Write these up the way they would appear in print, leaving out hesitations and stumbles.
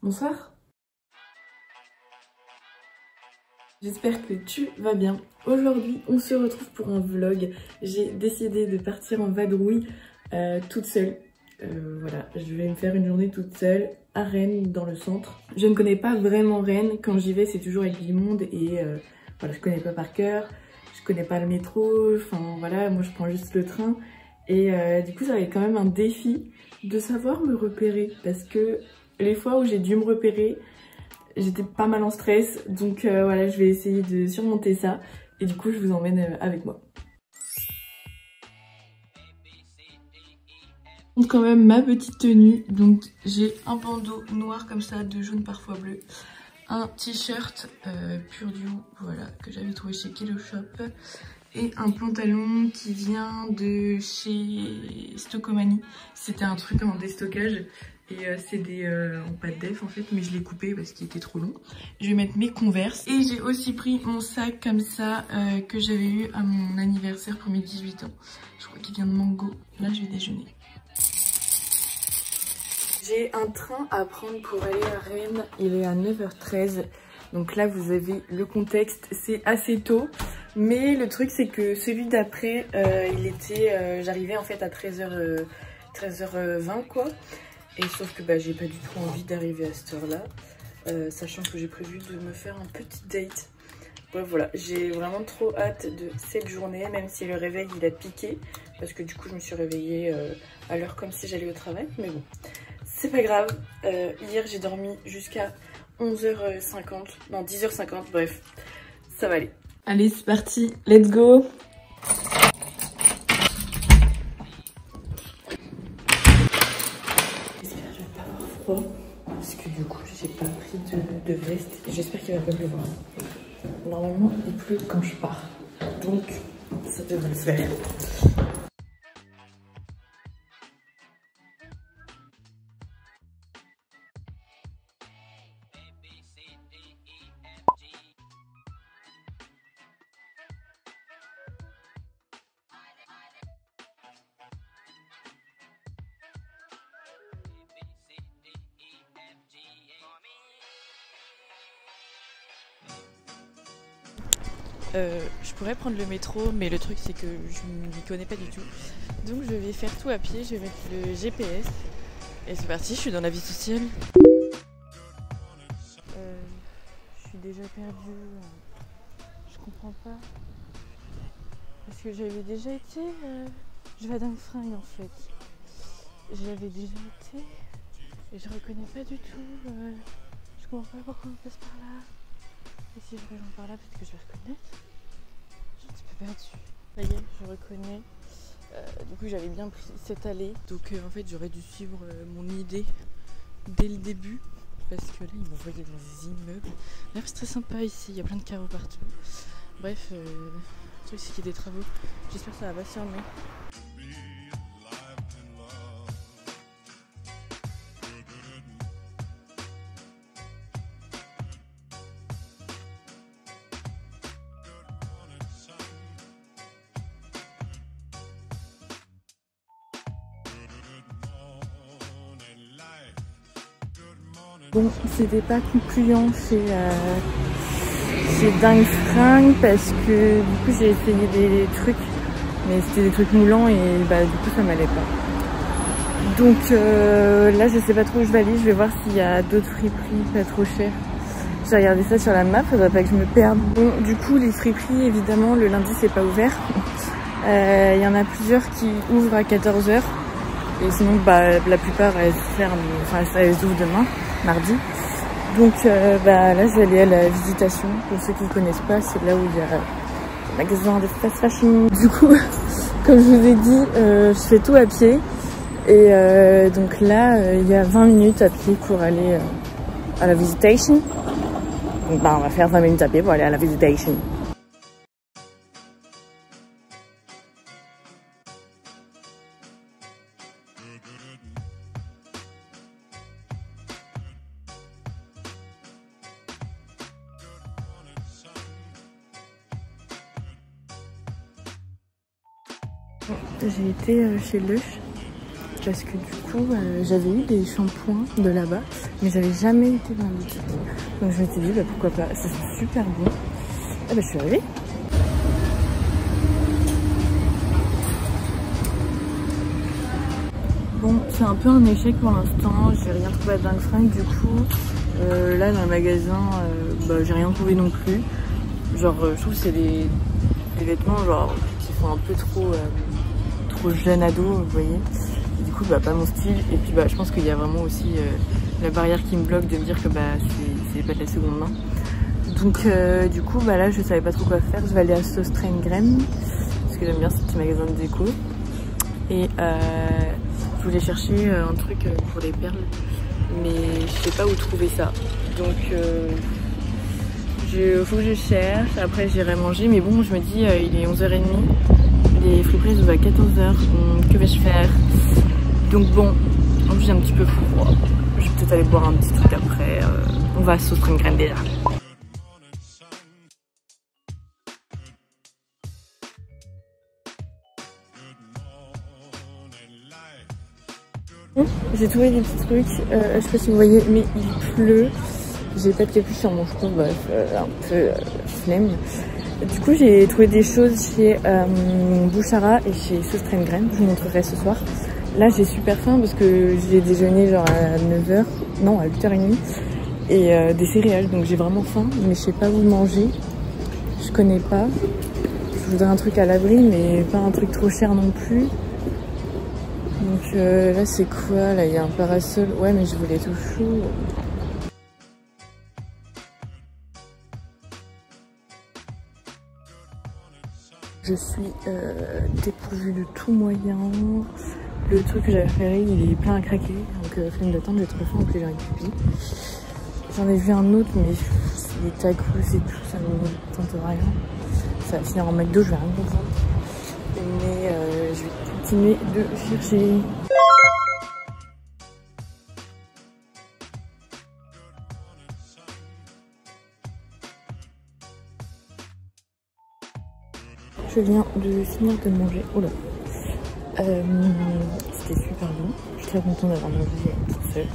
Bonsoir. J'espère que tu vas bien. Aujourd'hui, on se retrouve pour un vlog. J'ai décidé de partir en vadrouille toute seule. Voilà, je vais me faire une journée toute seule à Rennes, dans le centre. Je ne connais pas vraiment Rennes. Quand j'y vais, c'est toujours avec du monde et voilà, je connais pas par cœur. Je connais pas le métro. Enfin voilà, moi je prends juste le train. Et du coup, ça va être quand même un défi de savoir me repérer parce que les fois où j'ai dû me repérer, j'étais pas mal en stress, donc voilà, je vais essayer de surmonter ça et du coup je vous emmène avec moi. Donc quand même ma petite tenue, donc j'ai un bandeau noir comme ça, de jaune parfois bleu, un t-shirt Pure Duo, voilà, que j'avais trouvé chez Kilo Shop, et un pantalon qui vient de chez Stockomanie. C'était un truc en déstockage. Et c'est des en pâte def en fait, mais je l'ai coupé parce qu'il était trop long. Je vais mettre mes Converse. Et j'ai aussi pris mon sac comme ça que j'avais eu à mon anniversaire pour mes 18 ans. Je crois qu'il vient de Mango. Là je vais déjeuner. J'ai un train à prendre pour aller à Rennes. Il est à 9h13. Donc là vous avez le contexte, c'est assez tôt. Mais le truc c'est que celui d'après, j'arrivais en fait à 13h20 quoi. Et sauf que bah, j'ai pas du tout envie d'arriver à cette heure-là, sachant que j'ai prévu de me faire un petit date. Bref, voilà, j'ai vraiment trop hâte de cette journée, même si le réveil il a piqué, parce que du coup je me suis réveillée à l'heure comme si j'allais au travail, mais bon, c'est pas grave. Hier j'ai dormi jusqu'à 11h50, non 10h50, bref, ça va aller. Allez, c'est parti, let's go! Parce que du coup j'ai pas pris de veste et j'espère qu'il va pas pleuvoir. Normalement il pleut quand je pars, donc ça devrait le faire. Je pourrais prendre le métro, mais le truc c'est que je m'y connais pas du tout. Donc je vais faire tout à pied, je vais mettre le GPS. Et c'est parti, je suis dans la vie sociale. Je suis déjà perdue. Je comprends pas. Parce que j'avais déjà été... Je vais à Dingue-Fringue en fait. J'avais déjà été et je reconnais pas du tout. Je comprends pas pourquoi on passe par là. Et si je rejoins par là, peut-être que je vais reconnaître. Je suis un petit peu perdue. Ça y est, je reconnais. Du coup, j'avais bien pris cette allée. Donc en fait, j'aurais dû suivre mon idée dès le début. Parce que là, ils m'envoyaient dans des immeubles. D'ailleurs, c'est très sympa ici. Il y a plein de carreaux partout. Bref, le truc, c'est qu'il y a des travaux. J'espère que ça va pas se fermer. Bon, c'était pas concluant chez Dingue-Fringue parce que du coup j'ai essayé des trucs, mais c'était des trucs moulants et bah du coup ça m'allait pas. Donc là je sais pas trop où je vais aller, je vais voir s'il y a d'autres friperies pas trop chères. J'ai regardé ça sur la map, faudrait pas que je me perde. Bon, du coup les friperies évidemment le lundi c'est pas ouvert. Il y en a plusieurs qui ouvrent à 14h et sinon bah la plupart elles ferment, enfin elles ouvrent demain. Mardi. Donc bah, là je vais aller à la Visitation. Pour ceux qui ne connaissent pas, c'est là où il y a le magasin de fast fashion. Du coup, comme je vous ai dit, je fais tout à pied. Et donc là, il y a 20 minutes à pied pour aller à la Visitation. Donc bah, on va faire 20 minutes à pied pour aller à la Visitation. J'ai été chez Lush parce que du coup j'avais eu des shampoings de là-bas mais j'avais jamais été dans la boutique. Donc je m'étais dit bah pourquoi pas, ça sent super bon. Ah bah je suis arrivée. Bon, c'est un peu un échec pour l'instant, j'ai rien trouvé à Dingue Fringue du coup. Là dans le magasin, bah, j'ai rien trouvé non plus. Genre je trouve que c'est des vêtements genre qui font un peu trop jeune ado, vous voyez. Et du coup bah pas mon style. Et puis bah je pense qu'il y a vraiment aussi la barrière qui me bloque de me dire que bah c'est pas de la seconde main. Donc du coup bah là je savais pas trop quoi faire. Je vais aller à Søstrene parce que j'aime bien ce petit magasin de déco. Et je voulais chercher un truc pour les perles, mais je sais pas où trouver ça. Donc faut que je cherche, après j'irai manger. Mais bon, je me dis, il est 11h30, les friperies ouvrent à 14h, que vais-je faire? Donc bon, en plus j'ai un petit peu froid. Je vais peut-être aller boire un petit truc après. On va à Søstrene déjà. J'ai trouvé des petits trucs, je sais pas si vous voyez, mais il pleut. J'ai pas de capuche sur mon front, bref, un peu flemme. Du coup, j'ai trouvé des choses chez Bouchara et chez Søstrene. Je vous montrerai ce soir. Là, j'ai super faim parce que j'ai déjeuné genre à 9h, non, à 8h30, et des céréales. Donc j'ai vraiment faim, mais je sais pas où manger. Je connais pas. Je voudrais un truc à l'abri, mais pas un truc trop cher non plus. Donc là c'est quoi? Là il y a un parasol. Ouais mais je voulais tout chaud. Je suis dépourvue de tout moyen. Le truc que j'avais fait il est plein à craquer. Donc flemme d'attendre, j'ai trop faim donc j'ai un pipi. J'en ai vu un autre mais c'est des tacos et tout, ça me tente rien. Ça va finir en McDo, je vais rien comprendre. Mais je vais continuer de chercher. Je viens de finir de manger. Oh là. C'était super bon. Je suis très contente d'avoir mangé toute seule.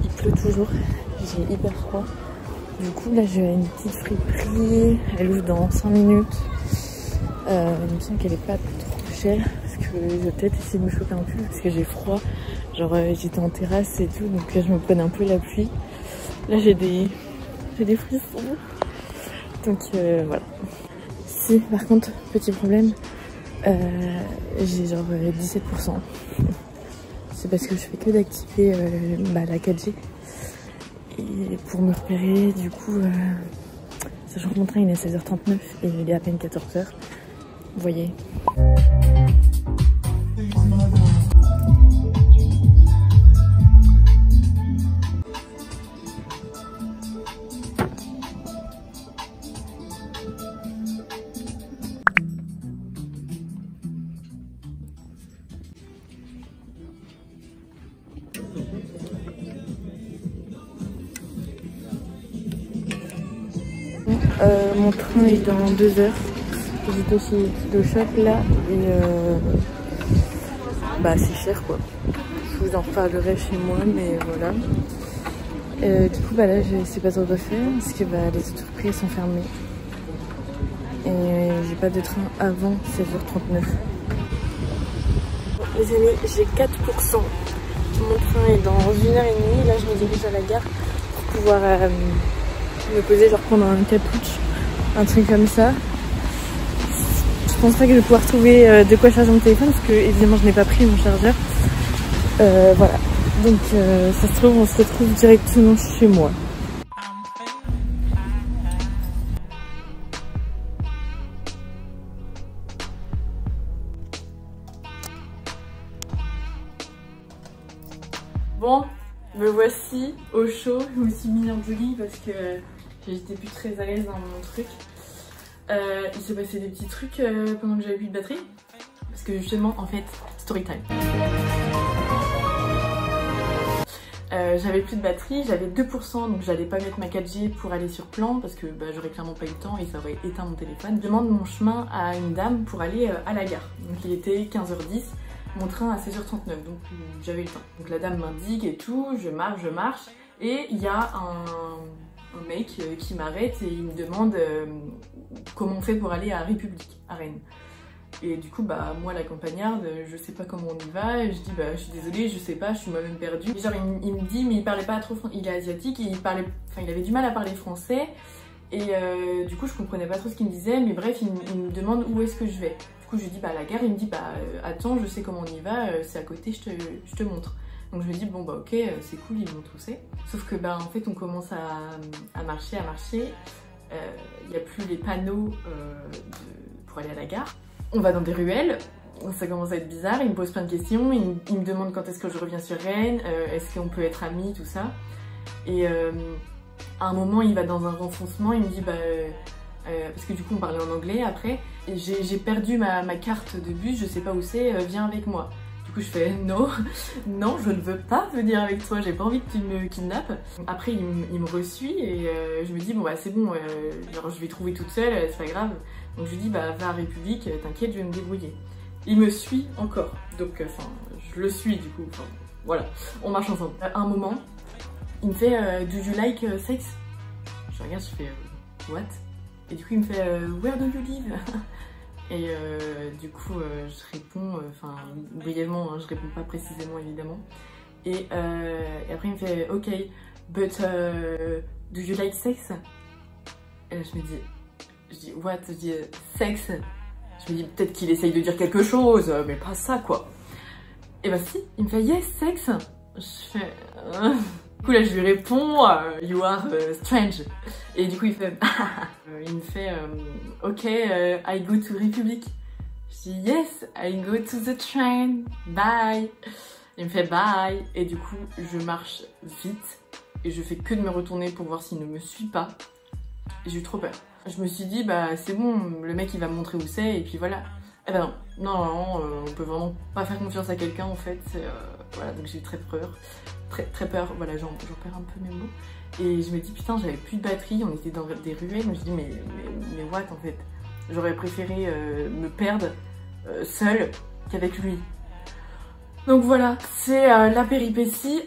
Il pleut toujours. J'ai hyper froid. Du coup là j'ai une petite friperie. Elle ouvre dans 5 minutes. Il me semble qu'elle est pas trop chère. Parce que je vais peut-être essayer de me choper un pull parce que j'ai froid. Genre j'étais en terrasse et tout. Donc là je me prenais un peu la pluie. Là j'ai des frissons. Donc voilà. Si, par contre, petit problème, j'ai genre 17%. C'est parce que je fais que d'activer la 4G. Et pour me repérer, du coup, sachant que mon train il est à 16h39 et il est à peine 14h. Vous voyez. Mon train est dans 2 heures. J'étais chez le shop là et c'est cher quoi. Je vous en reparlerai chez moi mais voilà. Du coup là je sais pas trop quoi faire parce que les autres prix sont fermés. Et j'ai pas de train avant 16h39. Les amis, j'ai 4%. Mon train est dans 1h30. Là je me dirige à la gare pour pouvoir me poser, genre prendre un cappuccino, un truc comme ça. Je pense pas que je vais pouvoir trouver de quoi charger mon téléphone parce que évidemment je n'ai pas pris mon chargeur. Voilà, donc ça se trouve on se retrouve directement chez moi. Bon, me voici au chaud. Je me suis mis en jogging parce que j'étais plus très à l'aise dans mon truc. Il s'est passé des petits trucs pendant que j'avais plus de batterie. Parce que justement, en fait, story time. J'avais plus de batterie, j'avais 2%, donc j'allais pas mettre ma 4G pour aller sur plan parce que j'aurais clairement pas eu le temps et ça aurait éteint mon téléphone. Je demande mon chemin à une dame pour aller à la gare. Donc il était 15h10. mon train à 16h39, donc j'avais le temps. Donc la dame m'indique et tout, je marche, et il y a un mec qui m'arrête et il me demande comment on fait pour aller à République, à Rennes. Et du coup, bah moi la campagnarde, je sais pas comment on y va, et je dis bah je suis désolée, je sais pas, je suis moi-même perdue. Et genre il me dit mais il parlait pas trop français, il est asiatique, et il avait du mal à parler français, et du coup je comprenais pas trop ce qu'il me disait, mais bref il me demande où est-ce que je vais. Du coup je lui dis bah à la gare, il me dit bah attends, je sais comment on y va, c'est à côté, je te montre. Donc je me dis bon bah ok, c'est cool, il me montre où c'est. Sauf que bah en fait on commence à marcher, il n'y a plus les panneaux pour aller à la gare. On va dans des ruelles, ça commence à être bizarre, il me pose plein de questions, il me demande quand est-ce que je reviens sur Rennes, est-ce qu'on peut être amis, tout ça. Et à un moment il va dans un renfoncement, il me dit bah... parce que du coup on parlait en anglais après, et j'ai perdu ma carte de bus, je sais pas où c'est, viens avec moi. Du coup je fais non, non je ne veux pas venir avec toi, j'ai pas envie que tu me kidnappes. Après il me resuit et je me dis bon bah c'est bon, genre, je vais trouver toute seule, c'est pas grave. Donc je lui dis bah va à République, t'inquiète je vais me débrouiller. Il me suit encore, donc enfin je le suis du coup, enfin voilà, on marche ensemble. À un moment il me fait do you like sex? Je regarde, je fais what? Et du coup il me fait where do you live? Et du coup je réponds, enfin brièvement, hein, je réponds pas précisément évidemment. Et après il me fait ok, but do you like sex? Et là je dis what? Je dis sex. Je me dis peut-être qu'il essaye de dire quelque chose, mais pas ça quoi. Et bah si, il me fait yes sex. Je fais du coup là je lui réponds you are strange. Et du coup il fait il me fait ok I go to République. Je dis yes I go to the train, bye. Il me fait bye, et du coup je marche vite et je fais que de me retourner pour voir s'il ne me suit pas. Et j'ai eu trop peur. Je me suis dit bah c'est bon, le mec il va me montrer où c'est et puis voilà. Eh ben non, on peut vraiment pas faire confiance à quelqu'un en fait. Voilà, donc j'ai eu très peur. Très peur, voilà, j'en perds un peu mes mots. Et je me dis putain j'avais plus de batterie, on était dans des ruelles, je me suis dit mais what en fait. J'aurais préféré me perdre seule qu'avec lui. Donc voilà, c'est la péripétie.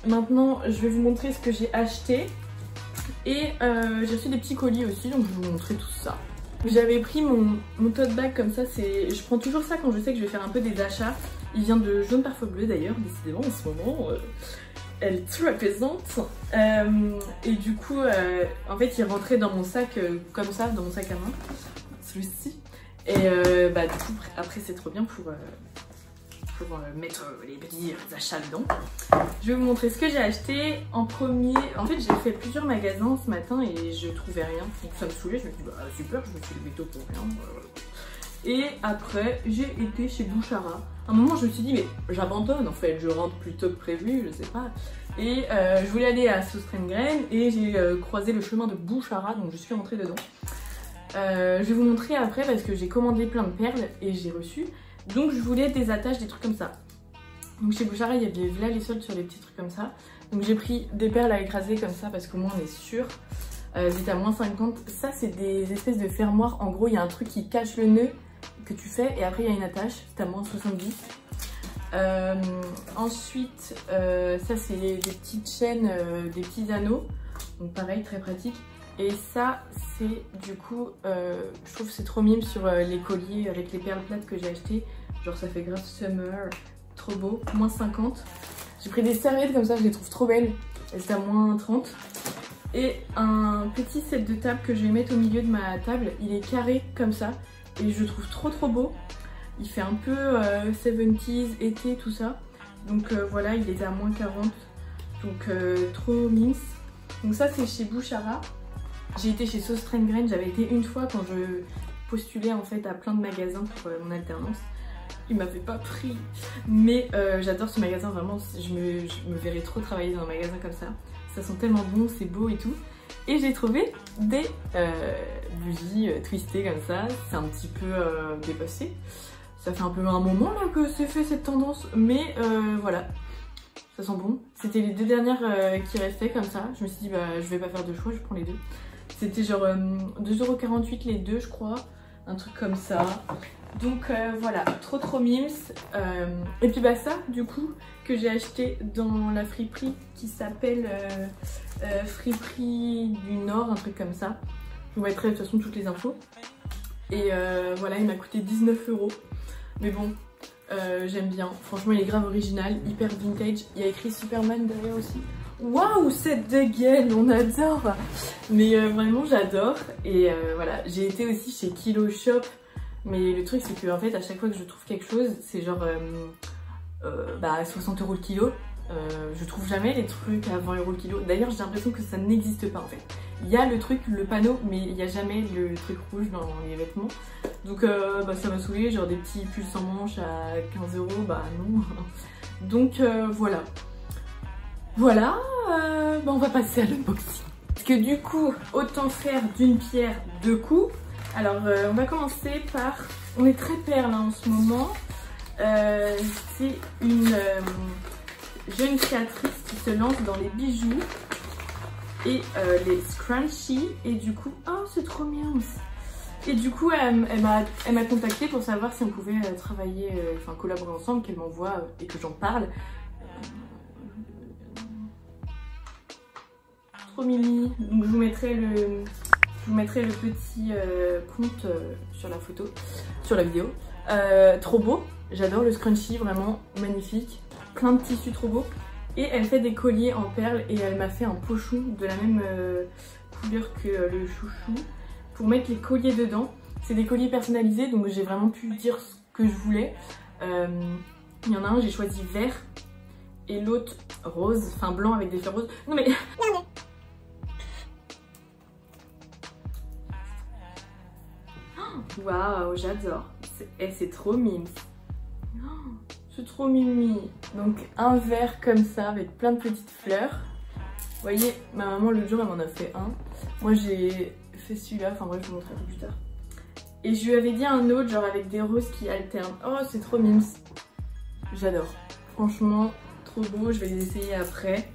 Maintenant je vais vous montrer ce que j'ai acheté. Et j'ai reçu des petits colis aussi, donc je vais vous montrer tout ça. J'avais pris mon tote bag comme ça, je prends toujours ça quand je sais que je vais faire un peu des achats. Il vient de Jaune Parfum Bleu d'ailleurs, décidément en ce moment, elle te représente. Et du coup, en fait il rentrait dans mon sac comme ça, dans mon sac à main, celui-ci. Et bah du coup après c'est trop bien pour mettre les petits achats dedans. Je vais vous montrer ce que j'ai acheté. En premier, en fait j'ai fait plusieurs magasins ce matin et je trouvais rien, donc ça me saoulait. Je me suis dit bah super, je me suis levé tôt pour rien. Et après j'ai été chez Bouchara. À un moment je me suis dit mais j'abandonne en fait, je rentre plus tôt que prévu, je sais pas. Et je voulais aller à Sostrengrain et j'ai croisé le chemin de Bouchara, donc je suis rentrée dedans. Je vais vous montrer après parce que j'ai commandé plein de perles et j'ai reçu. Donc je voulais des attaches, des trucs comme ça. Donc chez Bouchara il y avait là les soldes sur les petits trucs comme ça. Donc j'ai pris des perles à écraser comme ça parce qu'au moins on est sûr. J'étais à moins 50. Ça c'est des espèces de fermoirs. En gros il y a un truc qui cache le nœud que tu fais et après il y a une attache. C'est à moins 70. Ensuite ça c'est des petites chaînes, des petits anneaux. Donc pareil, très pratique. Et ça c'est du coup, je trouve que c'est trop mime sur les colliers avec les perles plates que j'ai acheté. Genre ça fait grave summer, trop beau, moins 50. J'ai pris des serviettes comme ça, je les trouve trop belles. Elles étaient à moins 30. Et un petit set de table que je vais mettre au milieu de ma table. Il est carré comme ça et je le trouve trop beau. Il fait un peu 70s, été, tout ça. Donc voilà, il était à moins 40. Donc trop mince. Donc ça c'est chez Bouchara. J'ai été chez Sostrengrain, j'avais été une fois quand je postulais en fait à plein de magasins pour mon alternance. Il m'avait pas pris, mais j'adore ce magasin, vraiment, je me verrais trop travailler dans un magasin comme ça. Ça sent tellement bon, c'est beau et tout. Et j'ai trouvé des bougies twistées comme ça, c'est un petit peu dépassé. Ça fait un peu un moment là que c'est fait cette tendance, mais voilà. Ça sent bon. C'était les deux dernières qui restaient comme ça. Je me suis dit bah je vais pas faire de choix, je prends les deux. C'était genre 2,48 € les deux je crois. un truc comme ça. Donc voilà, trop mimes. Et puis bah ça du coup que j'ai acheté dans la friperie qui s'appelle Friperie du Nord, un truc comme ça. Je vous mettrai de toute façon toutes les infos. Et voilà, il m'a coûté 19 €. Mais bon, j'aime bien. Franchement, il est grave original, hyper vintage. Il y a écrit Superman derrière aussi. Waouh, cette dégaine, on adore. Mais vraiment, j'adore. Et voilà, j'ai été aussi chez Kilo Shop. Mais le truc, c'est que en fait, à chaque fois que je trouve quelque chose, c'est genre 60 € le kilo. Je trouve jamais les trucs à 20 € le kilo. D'ailleurs, j'ai l'impression que ça n'existe pas en fait. Il y a le truc, le panneau, mais il n'y a jamais le truc rouge dans les vêtements. Donc ça m'a saoulé, genre des petits pulls sans manches à 15 €, bah non. Donc voilà. Voilà, on va passer à l'unboxing. Parce que du coup, autant faire d'une pierre deux coups. Alors on va commencer par... On est très perles hein, en ce moment. C'est une jeune créatrice qui se lance dans les bijoux et les scrunchies. Et du coup, oh c'est trop mignon. Et du coup elle m'a contactée pour savoir si on pouvait travailler, enfin collaborer ensemble, qu'elle m'envoie et que j'en parle. Trop mimi. Donc je vous mettrai le petit compte sur la photo, sur la vidéo. Trop beau, j'adore le scrunchie, vraiment magnifique. Plein de tissus trop beaux. Et elle fait des colliers en perles et elle m'a fait un pochon de la même couleur que le chouchou pour mettre les colliers dedans. C'est des colliers personnalisés donc j'ai vraiment pu dire ce que je voulais. Il y en a un, j'ai choisi vert et l'autre rose, enfin blanc avec des fleurs roses. Non mais... Waouh, j'adore. C'est trop mime. C'est trop mimi. Donc un verre comme ça avec plein de petites fleurs. Vous voyez, ma maman l'autre jour elle m'en a fait un. Moi j'ai fait celui-là, enfin bref je vous montrerai un peu plus tard. Et je lui avais dit un autre genre avec des roses qui alternent. Oh c'est trop mimes. J'adore. Franchement trop beau, je vais les essayer après.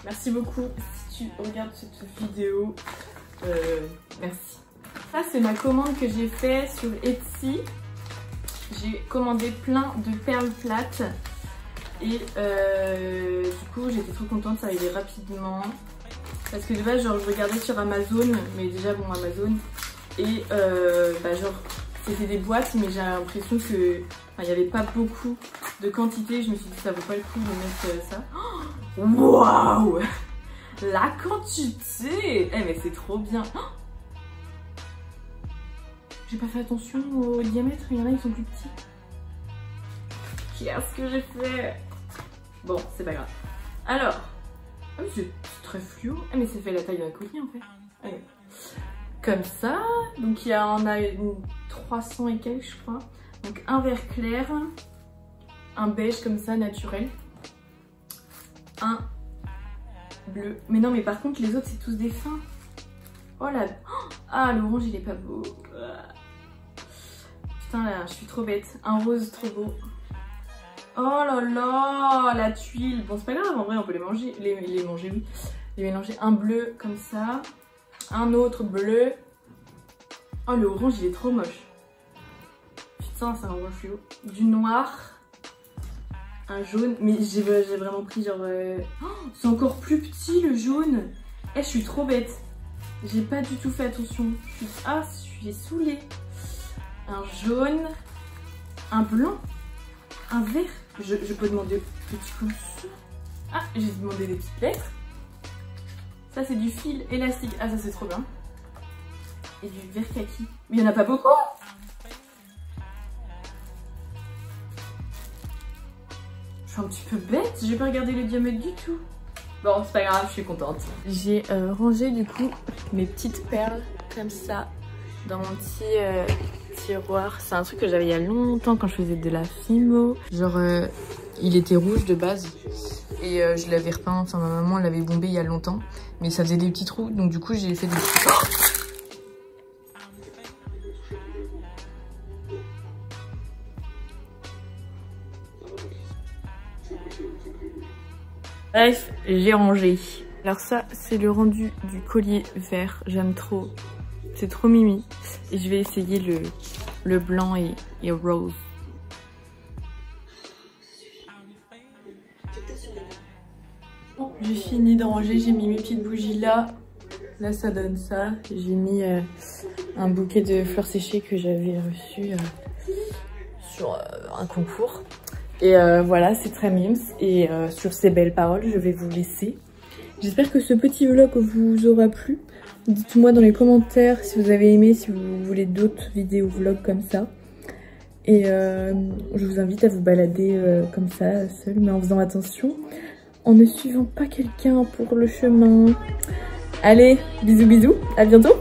Merci beaucoup si tu regardes cette vidéo. Merci. Ça c'est ma commande que j'ai fait sur Etsy. J'ai commandé plein de perles plates et du coup j'étais trop contente, ça arrivait rapidement parce que de base genre je regardais sur Amazon, mais déjà bon Amazon et genre c'était des boîtes mais j'ai l'impression que il n'y avait pas beaucoup de quantité. Je me suis dit ça vaut pas le coup de mettre ça. Waouh, la quantité, mais c'est trop bien. J'ai pas fait attention au diamètre, il y en a qui sont plus petits. Qu'est-ce que j'ai fait? Bon, c'est pas grave. Alors, ah oui, c'est très fluo. Ah mais ça fait la taille d'un collier en fait. Allez. Comme ça, donc il y en a une 300 et quelques je crois. Donc un vert clair, un beige comme ça naturel, un bleu. Mais non mais par contre les autres c'est tous des fins. Oh là, ah l'orange il est pas beau. Putain là, je suis trop bête. Un rose trop beau. Oh là là, la tuile. Bon c'est pas grave, en vrai on peut les manger. Les manger oui. Les mélanger. Un bleu comme ça. Un autre bleu. Oh le orange il est trop moche. Putain c'est un orange fluo. Du noir. Un jaune. Mais j'ai vraiment pris genre... Oh, c'est encore plus petit le jaune. Eh je suis trop bête. J'ai pas du tout fait attention. Ah je suis saoulée. Un jaune, un blanc, un vert. Je peux demander petit comme ça. Ah, j'ai demandé des petites lettres. Ça c'est du fil élastique. Ah ça c'est trop bien. Et du vert kaki. Mais il y en a pas beaucoup. Je suis un petit peu bête. J'ai pas regardé le diamètre du tout. Bon c'est pas grave, je suis contente. J'ai rangé du coup mes petites perles comme ça dans mon petit tiroir. C'est un truc que j'avais il y a longtemps quand je faisais de la fimo. Genre il était rouge de base et je l'avais repeint, enfin ma maman l'avait bombé il y a longtemps. Mais ça faisait des petits trous donc du coup j'ai fait des petits... Bref, j'ai rangé. Alors ça, c'est le rendu du collier vert. J'aime trop. C'est trop mimi. Et je vais essayer le blanc et rose. Bon, j'ai fini de ranger, j'ai mis mes petites bougies là. Là ça donne ça. J'ai mis un bouquet de fleurs séchées que j'avais reçu sur un concours. Et voilà, c'est très mimes. Et sur ces belles paroles, je vais vous laisser. J'espère que ce petit vlog vous aura plu. Dites-moi dans les commentaires si vous avez aimé, si vous voulez d'autres vidéos vlogs comme ça. Et je vous invite à vous balader comme ça, seul, mais en faisant attention. En ne suivant pas quelqu'un pour le chemin. Allez, bisous bisous, à bientôt!